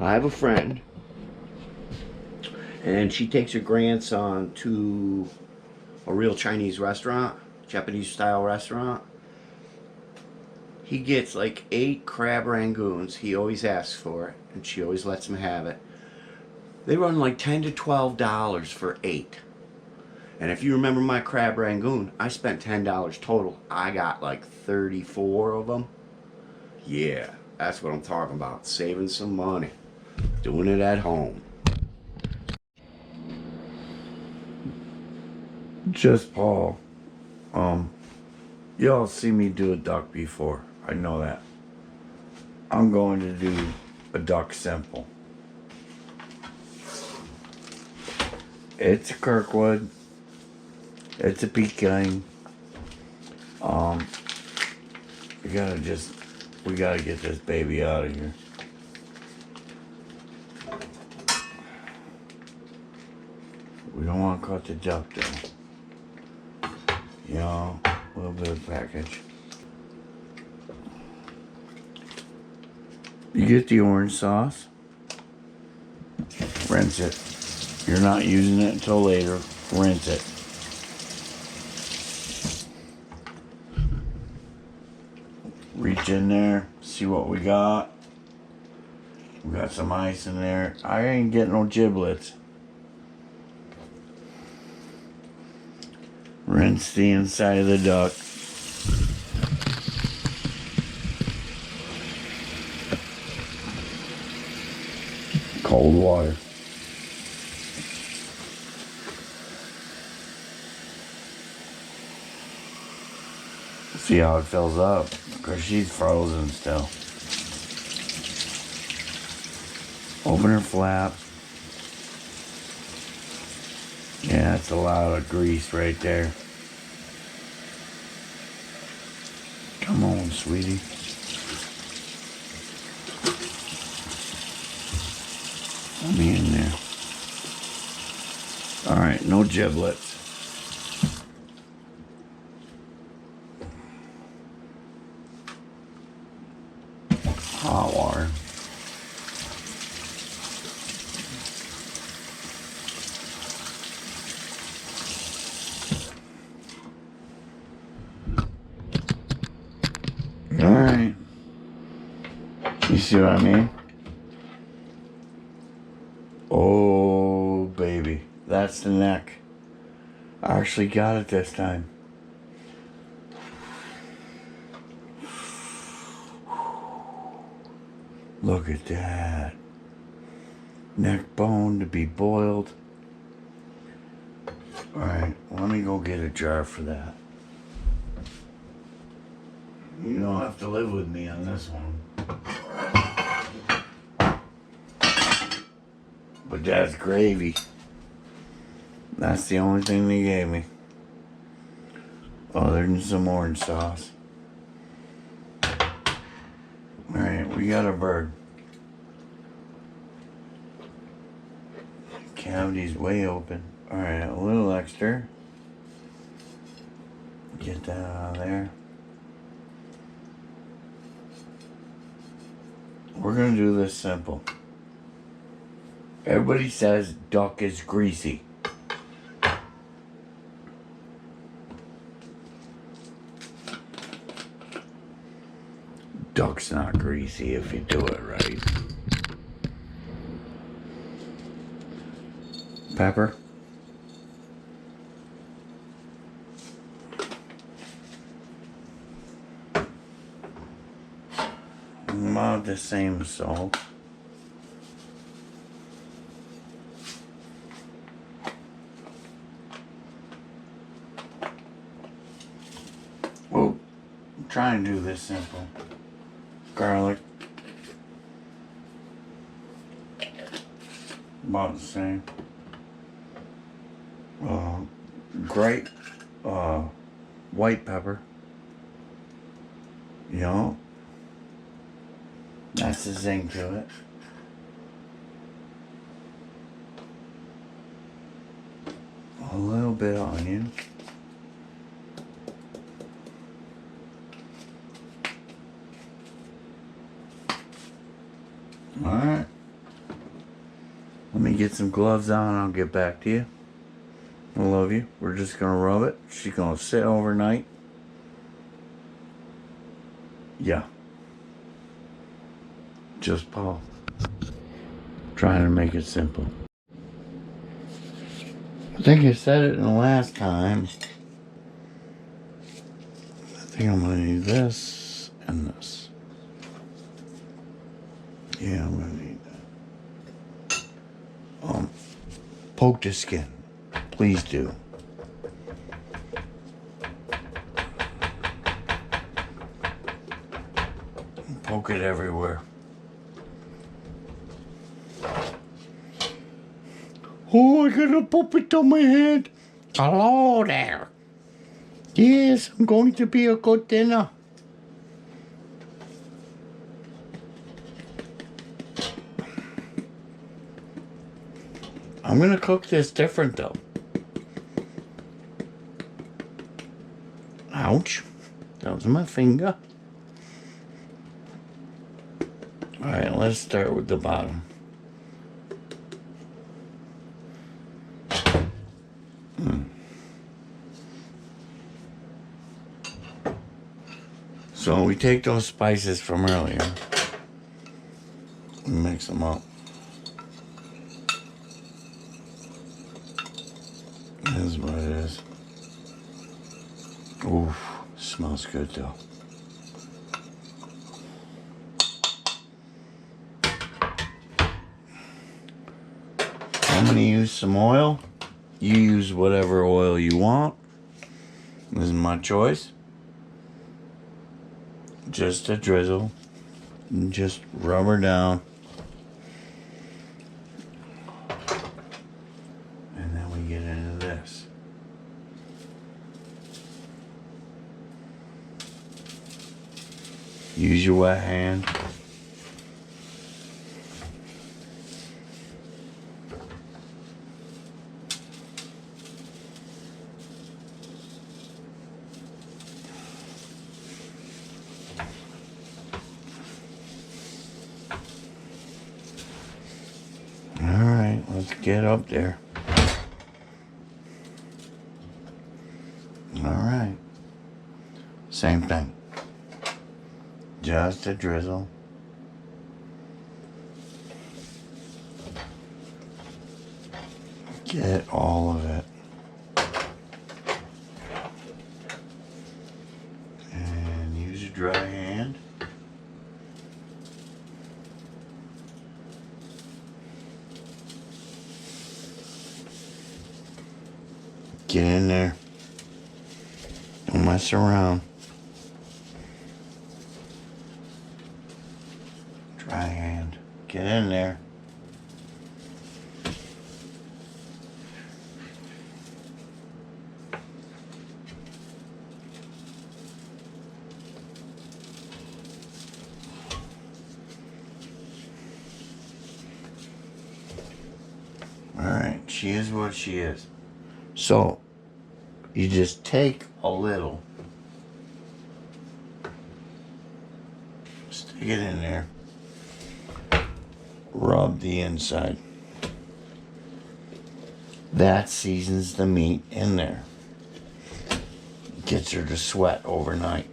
I have a friend, and she takes her grandson to a real Chinese restaurant, Japanese style restaurant. He gets like 8 crab rangoons. He always asks for it, and she always lets him have it. They run like $10 to $12 for 8. And if you remember my crab rangoon, I spent $10 total. I got like 34 of them. Yeah, that's what I'm talking about. Saving some money. Doing it at home. Just Paul. Y'all see me do a duck before. I know that. I'm going to do a duck simple. It's a Kirkwood. It's a Peking. We gotta get this baby out of here. We don't want to cut the duck though. You know, a little bit of package. You get the orange sauce. Rinse it. You're not using it until later. Rinse it. Reach in there, see what we got. We got some ice in there. I ain't getting no giblets. Rinse the inside of the duck. Cold water. See how it fills up, because she's frozen still. Open her flap. Yeah, that's a lot of grease right there. Come on, sweetie. Let me in there. Alright, no giblets. Hot water. Alright. You see what I mean? Oh, baby. That's the neck. I actually got it this time. Look at that. Neck bone to be boiled. Alright, let me go get a jar for that. You don't have to live with me on this one. But that's gravy. That's the only thing they gave me. Other than some orange sauce. Alright, we got a bird. Cavity's way open. Alright, a little extra. Get that out of there. We're gonna do this simple. Everybody says duck is greasy. Duck's not greasy if you do it right. Pepper. About the same salt. Oh, I'm trying to do this simple. Garlic. About the same. Great white pepper. You know, that's the zing to it. A little bit of onion. Alright. Let me get some gloves on and I'll get back to you. I love you. We're just gonna rub it. She's gonna sit overnight. Yeah. Just Paul. Trying to make it simple. I think I said it in the last time. I think I'm gonna need this and this. Yeah, I'm gonna need that. Poke the skin. Please do. Poke it everywhere. Oh, I got a puppet on my head. Hello there. Yes, I'm going to be a good dinner. I'm gonna cook this different though. Ouch. That was my finger. Alright, let's start with the bottom. So we take those spices from earlier and mix them up. This is what it is. Oof, smells good though. I'm gonna use some oil. You use whatever oil you want. This is my choice. Just a drizzle. And just rub her down. And then we get into this. Use your wet hand. Alright, let's get up there. Alright. Same thing. Just a drizzle. Get all of it. And use a dry hand. Get in there. Don't mess around. Dry hand. Get in there. Alright, she is what she is. So, you just take a little, stick it in there, rub the inside. That seasons the meat in there. Gets her to sweat overnight.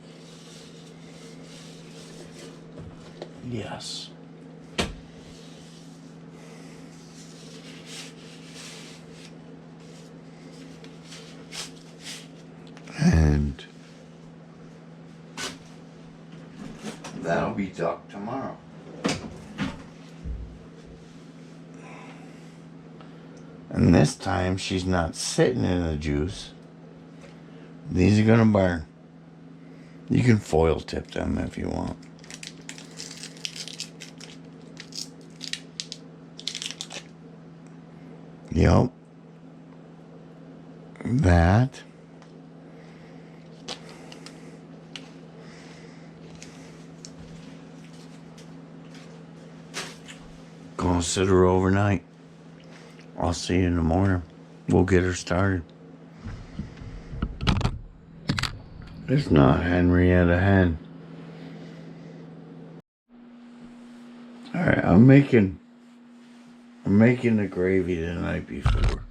Yes. And that'll be duck tomorrow. And this time she's not sitting in the juice. These are gonna burn. You can foil tip them if you want. Yep. That. Gonna sit her overnight. I'll see you in the morning. We'll get her started. It's not Henrietta Hen. Alright, I'm making I'm making the gravy the night before.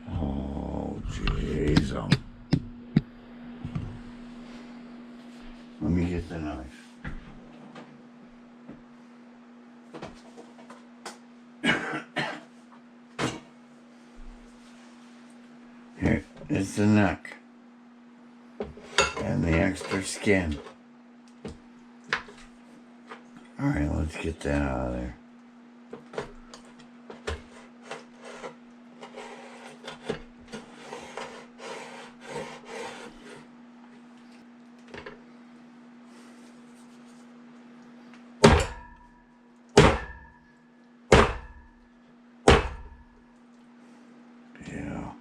Oh, jeez. Let me get the knife. Here is the neck and the extra skin. Alright, let's get that out of there. Yeah,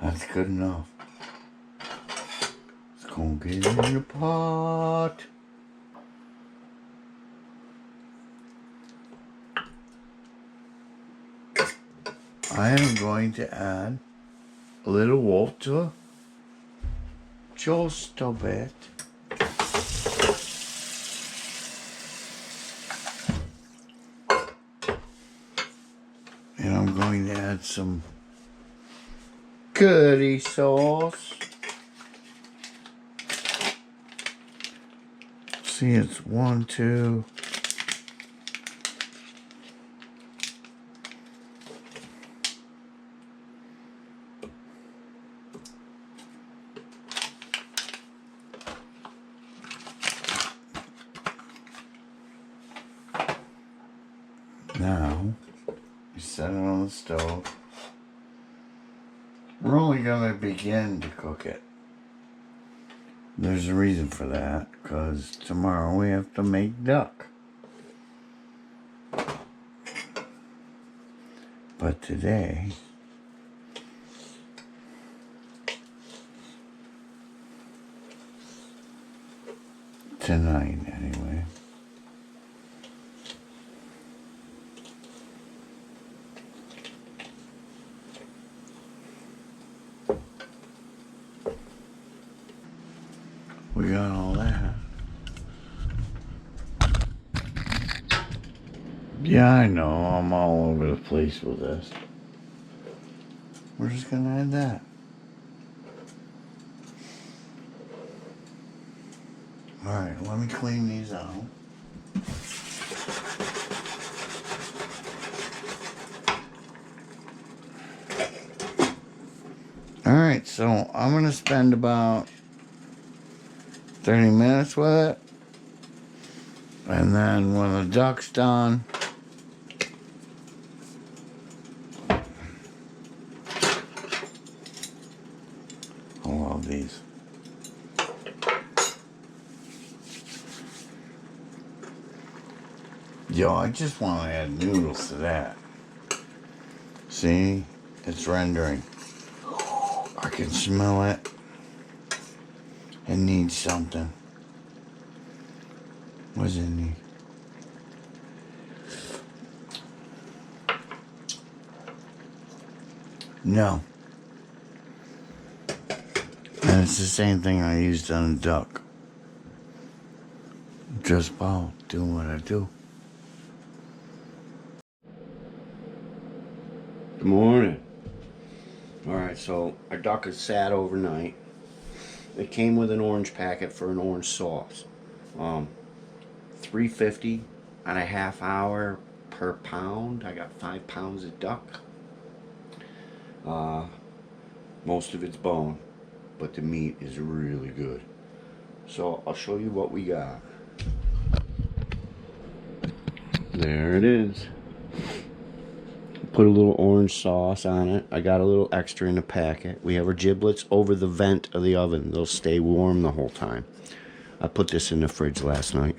that's good enough. Let's go get it in the pot. I am going to add a little water, just a bit. And I'm going to add some curry sauce. See, it's 1, 2. Now, you set it on the stove. We're only going to begin to cook it. There's a reason for that, because tomorrow we have to make duck. But today, tonight anyway, we got all that. Yeah, I know, I'm all over the place with this. We're just gonna add that. Alright, let me clean these out. Alright, so I'm gonna spend about 30 minutes with it. And then when the duck's done, I love these. Yo, I just want to add noodles to that. See? It's rendering. I can smell it. It needs something. What does it need? No. And it's the same thing I used on a duck. Just about doing what I do. Good morning. Alright, so our duck is sat overnight. It came with an orange packet for an orange sauce. $3.50 at a half hour per pound. I got 5 pounds of duck. Most of it's bone, but the meat is really good. So I'll show you what we got. There it is. Put a little orange sauce on it. I got a little extra in the packet. We have our giblets over the vent of the oven. They'll stay warm the whole time. I put this in the fridge last night.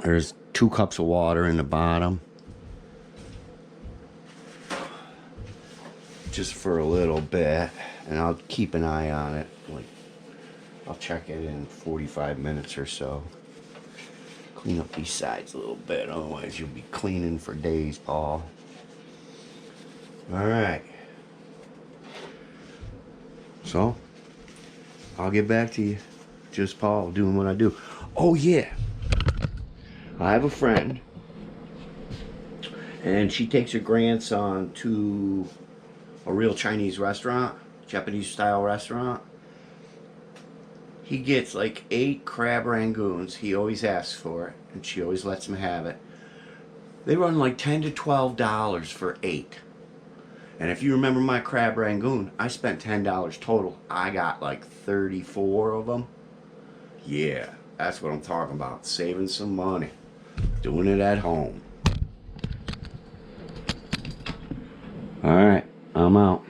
There's 2 cups of water in the bottom. Just for a little bit. And I'll keep an eye on it. Like, I'll check it in 45 minutes or so. Clean up these sides a little bit, otherwise you'll be cleaning for days, Paul. Alright. So, I'll get back to you. Just Paul doing what I do. Oh yeah, I have a friend, and she takes her grandson to a real Chinese restaurant, Japanese style restaurant. He gets like 8 crab rangoons. He always asks for it, and she always lets him have it. They run like $10 to $12 for 8. And if you remember my crab rangoon, I spent $10 total. I got like 34 of them. Yeah, that's what I'm talking about. Saving some money. Doing it at home. Alright, I'm out.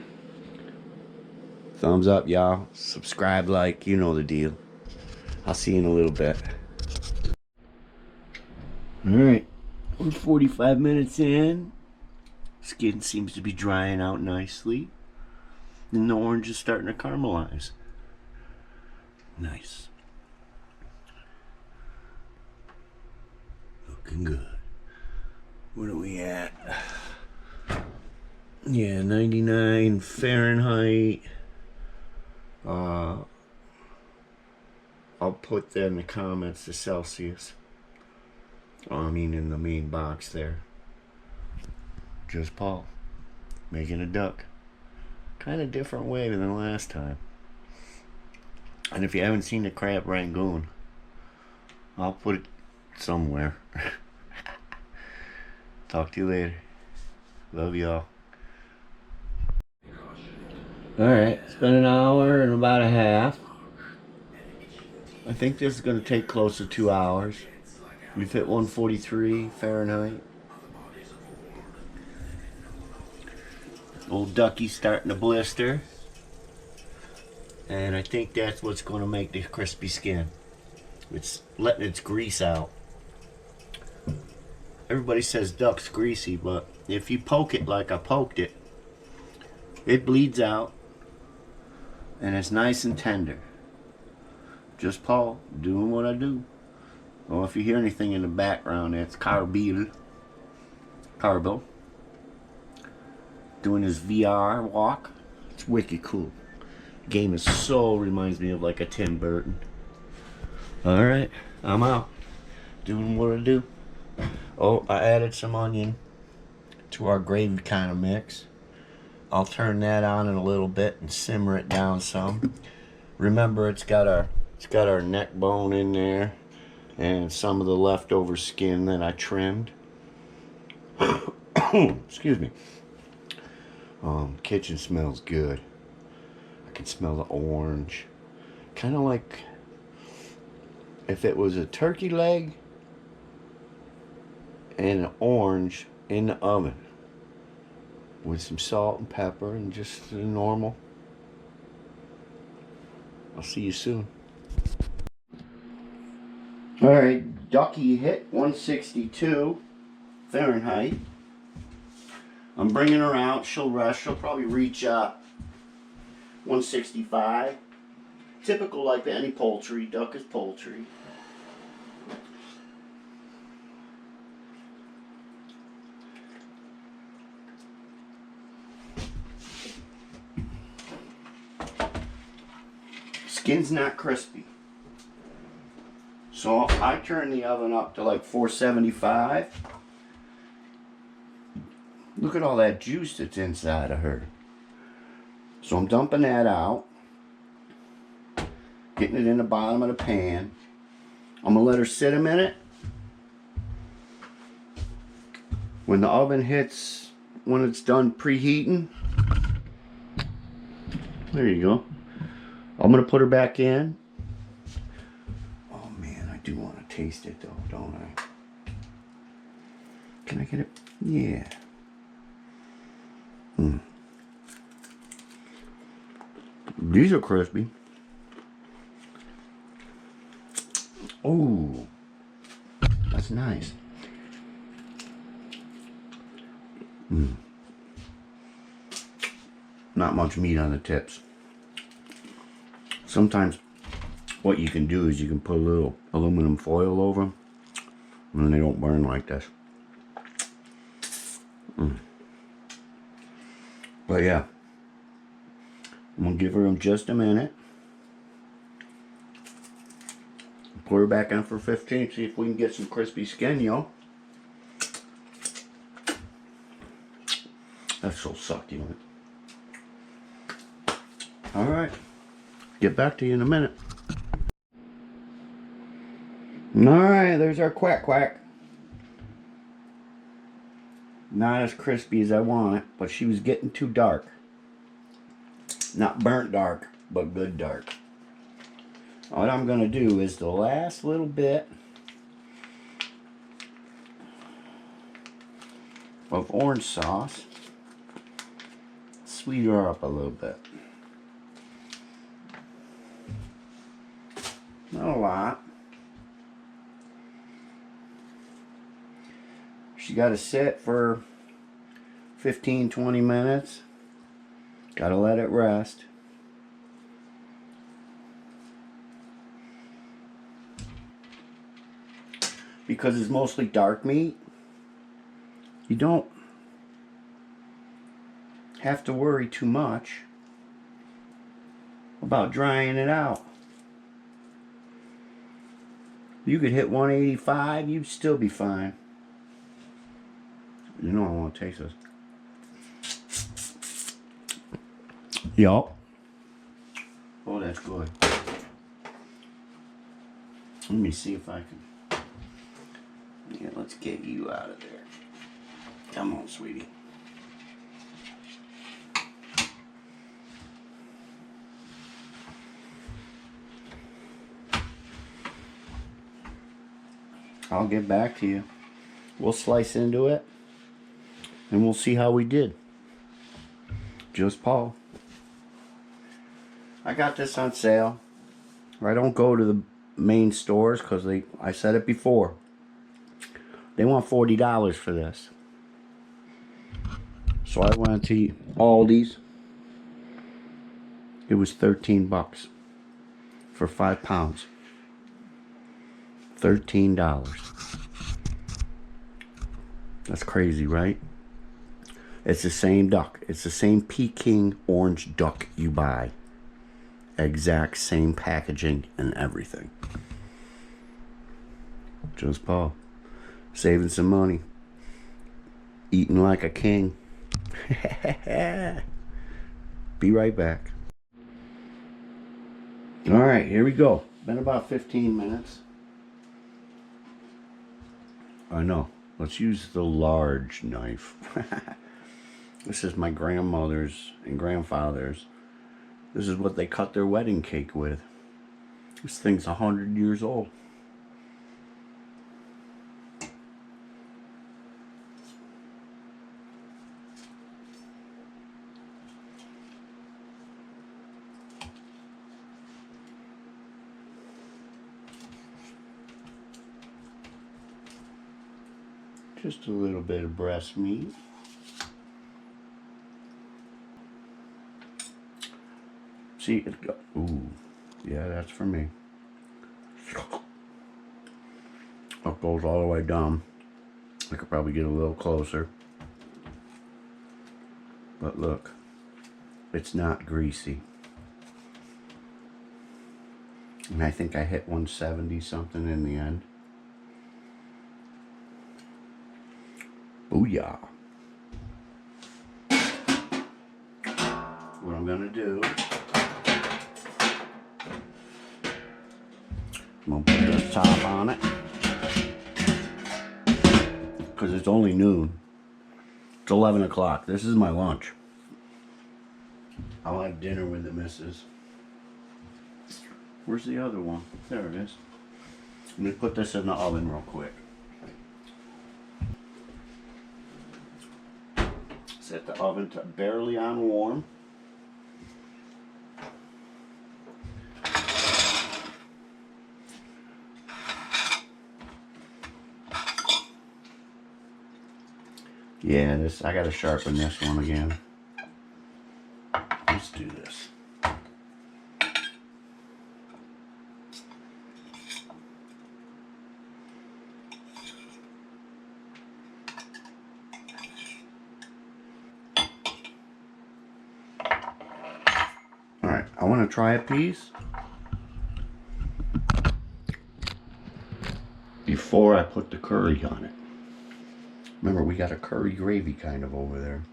Thumbs up, y'all. Subscribe, like, you know the deal. I'll see you in a little bit. Alright, we're 45 minutes in. Skin seems to be drying out nicely. And the orange is starting to caramelize. Nice. Looking good. What are we at? Yeah, 99 Fahrenheit. I'll put that in the comments, the Celsius. I mean in the main box there. Just Paul. Making a duck. Kind of different way than last time. And if you haven't seen the crab rangoon, I'll put it somewhere. Talk to you later. Love y'all. Alright, it's been an hour and about a half. I think this is going to take close to 2 hours. We've hit 143 Fahrenheit. Old ducky's starting to blister. And I think that's what's going to make the crispy skin. It's letting its grease out. Everybody says duck's greasy, but if you poke it like I poked it, it bleeds out. And it's nice and tender. Just Paul doing what I do. Well, if you hear anything in the background, that's Carbil doing his VR walk. It's wicked cool. The game is so reminds me of like a Tim Burton. Alright, I'm out. Doing what I do. Oh, I added some onion to our gravy kind of mix. I'll turn that on in a little bit and simmer it down some. Remember, it's got our neck bone in there and some of the leftover skin that I trimmed. Excuse me. Kitchen smells good. I can smell the orange. Kind of like if it was a turkey leg and an orange in the oven with some salt and pepper and just the normal. I'll see you soon. Alright, ducky hit 162 Fahrenheit. I'm bringing her out. She'll rest. She'll probably reach 165. Typical like any poultry. Duck is poultry. Skin's not crispy. So I turn the oven up to like 475. Look at all that juice that's inside of her. So I'm dumping that out. Getting it in the bottom of the pan. I'm going to let her sit a minute. When the oven hits, when it's done preheating, there you go. I'm going to put her back in. Oh man, I do want to taste it though, don't I? Can I get it? Yeah. These are crispy. Oh, that's nice. Not much meat on the tips. Sometimes what you can do is you can put a little aluminum foil over them and then they don't burn like this. But yeah, I'm gonna give her just a minute. Put her back on for 15. See if we can get some crispy skin, yo. That's so succulent. Alright. Get back to you in a minute. Alright, there's our quack quack. Not as crispy as I want it, but she was getting too dark. Not burnt dark, but good dark. What I'm going to do is the last little bit of orange sauce, sweeten her up a little bit. Not a lot. She got to sit for 15-20 minutes. Got to let it rest. Because it's mostly dark meat, you don't have to worry too much about drying it out. You could hit 185, you'd still be fine. You know I want to taste this. Yup. Oh, that's good. Let me see if I can. Yeah, let's get you out of there. Come on, sweetie. I'll get back to you. We'll slice into it and we'll see how we did. Just Paul. I got this on sale. I don't go to the main stores because I said it before. They want $40 for this. So I went to Aldi's. It was 13 bucks for 5 pounds. $13. That's crazy, right? It's the same duck. It's the same Peking orange duck you buy. Exact same packaging and everything. Just Paul. Saving some money. Eating like a king. Be right back. Alright, here we go. Been about 15 minutes. I know. Let's use the large knife. This is my grandmother's and grandfather's. This is what they cut their wedding cake with. This thing's 100 years old. Just a little bit of breast meat. See it go. Ooh, yeah, that's for me. Up goes all the way down. I could probably get a little closer. But look, it's not greasy. And I think I hit 170 something in the end. Booyah. What I'm gonna do, I'm gonna put this top on it. Because it's only noon. It's 11 o'clock. This is my lunch. I'll have dinner with the missus. Where's the other one? There it is. Let me put this in the oven real quick. Set the oven to barely on warm. Yeah, I gotta sharpen this one again. Let's do this. Alright, I want to try a piece. before I put the curry on it. Remember, we got a curry gravy kind of over there.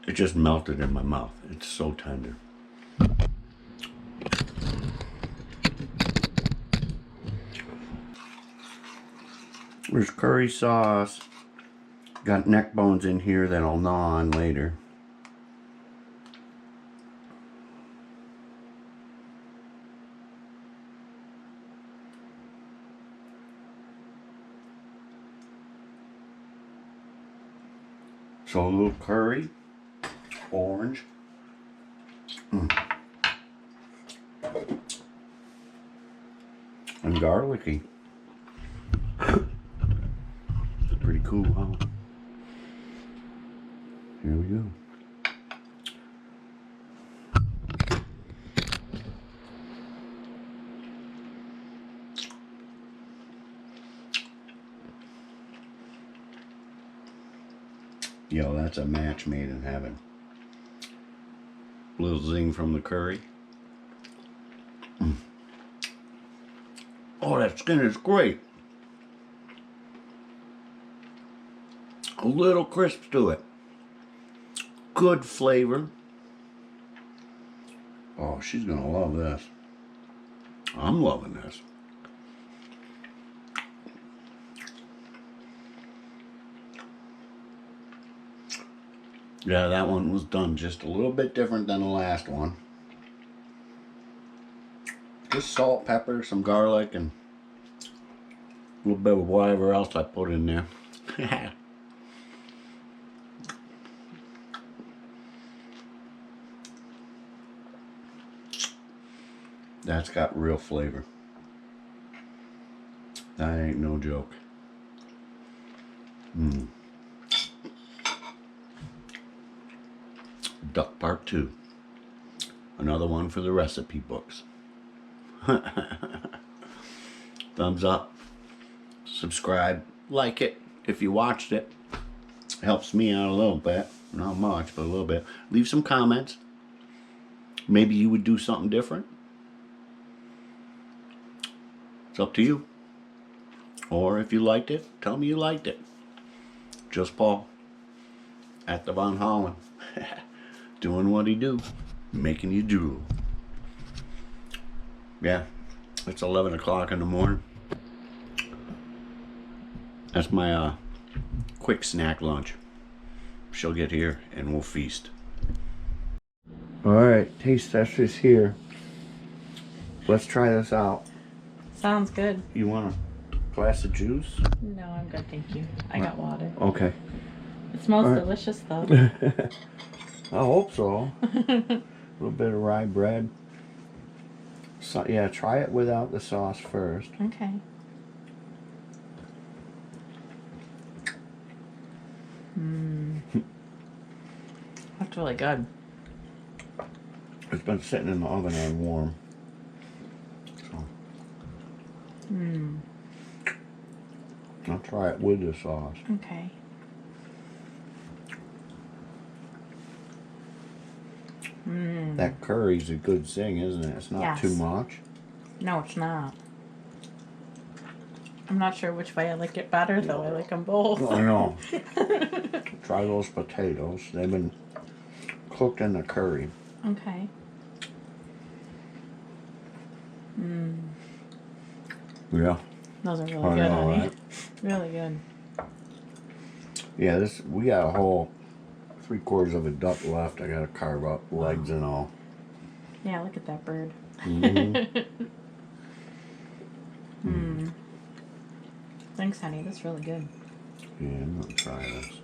It just melted in my mouth. It's so tender. There's curry sauce. Got neck bones in here that I'll gnaw on later. So a little curry, orange. And garlicky. Pretty cool, huh? Here we go. Yo, that's a match made in heaven. Little zing from the curry. Oh, that skin is great. A little crisp to it. Good flavor. Oh, she's gonna love this. I'm loving this. Yeah, that one was done just a little bit different than the last one. Just salt, pepper, some garlic, and a little bit of whatever else I put in there. That's got real flavor. That ain't no joke. Duck Part 2. Another one for the recipe books. Thumbs up. Subscribe. Like it if you watched it. Helps me out a little bit. Not much, but a little bit. Leave some comments. Maybe you would do something different. It's up to you. Or if you liked it, tell me you liked it. Just Paul at the Von Holland. Doing what he do. Making you drool. Yeah. It's 11 o'clock in the morning. That's my quick snack lunch. She'll get here and we'll feast. Alright, taste test is here. Let's try this out. Sounds good. You want a glass of juice? No, I'm good, thank you. I got water. Okay. It smells delicious though. I hope so. A little bit of rye bread. So, yeah, try it without the sauce first. Okay. That's really good. It's been sitting in the oven on warm. So. I'll try it with the sauce. Okay. That curry's a good thing, isn't it? It's not too much. No, it's not. I'm not sure which way I like it better, though. I like them both. I know. Try those potatoes. They've been cooked in the curry. Okay. Yeah. Those are really good, honey. Right? Really good. Yeah, we got a whole 3/4 of a duck left. I gotta carve up legs and all. Yeah, look at that bird. Thanks, honey. That's really good. Yeah, I'm gonna try this.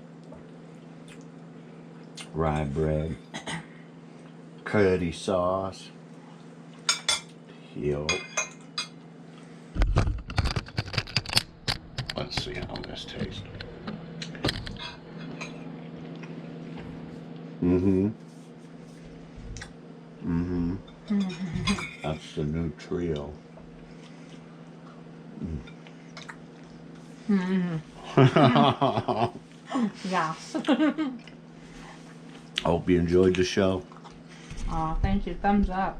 Rye bread. Curry sauce. Yup. Let's see how this tastes. That's the new trio. Yes. I hope you enjoyed the show. Aw, thank you. Thumbs up.